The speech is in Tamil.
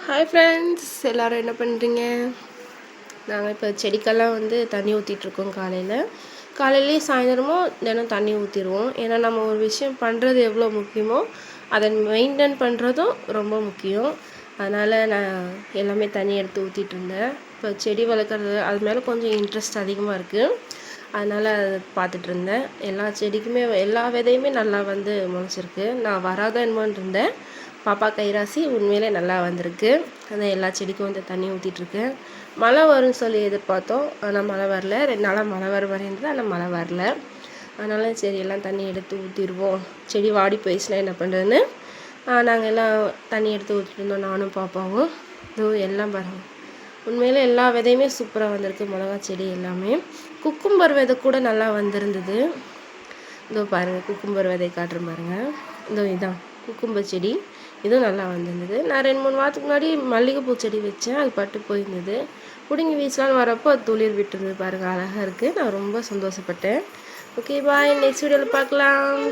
ஹாய் ஃப்ரெண்ட்ஸ், எல்லோரும் என்ன பண்ணுறீங்க? நாங்கள் இப்போ செடிக்கெல்லாம் தண்ணி ஊற்றிட்டுருக்கோம். காலையிலேயும் சாயந்தரமும் தினம் தண்ணி ஊற்றிடுவோம். ஏன்னா நம்ம ஒரு விஷயம் பண்ணுறது எவ்வளோ முக்கியமோ அதை மெயின்டைன் பண்ணுறதும் ரொம்ப முக்கியம். அதனால் நான் எல்லாமே தண்ணி எடுத்து ஊற்றிட்டு இருந்தேன். இப்போ செடி வளர்க்குறது அது மேலே கொஞ்சம் இன்ட்ரெஸ்ட் அதிகமாக இருக்குது. அதனால் அதை பார்த்துட்டு இருந்தேன். எல்லா செடிக்குமே எல்லா விதையுமே நல்லா முளைச்சிருக்கு. நான் வராத என்னமோன்னு இருந்தேன். பாப்பா கைராசி உண்மையிலே நல்லா வந்திருக்கு. அதான் எல்லா செடிக்கும் தண்ணி ஊற்றிட்டுருக்கேன். மழை வரும்னு சொல்லி எதிர்பார்த்தோம், ஆனால் மழை வரல. 2 நாளாக மழை வர மாதிரி இருந்தது, ஆனால் மழை வரல. அதனால் சரி எல்லாம் தண்ணி எடுத்து ஊற்றிடுவோம். செடி வாடி போயிடுச்சுன்னா என்ன பண்ணுறதுன்னு நாங்கள் எல்லாம் தண்ணி எடுத்து ஊற்றிட்டு இருந்தோம், நானும் பாப்பாவும். எல்லாம் பாருங்கள், உண்மையிலே எல்லா விதையுமே சூப்பராக வந்திருக்கு. மிளகா செடி எல்லாமே. குக்கும்பர் விதை கூட நல்லா வந்திருந்தது. பாருங்கள், குக்கும்பர் விதை காட்டுறேன் பாருங்கள். இதான் குக்கும்பர் செடி, இதுவும் நல்லா வந்திருந்தது. நான் 2-3 வாரத்துக்கு முன்னாடி மல்லிகைப்பூ செடி வச்சேன், அது பட்டு போயிருந்தது. பிடுங்கி வீசலான்னு வரப்போ அது துளிர் விட்டுருந்தது பாருங்கள், அழகாக இருக்குது. நான் ரொம்ப சந்தோஷப்பட்டேன். ஓகே பாய், நெக்ஸ்ட் வீடியோவில் பார்க்கலாம்.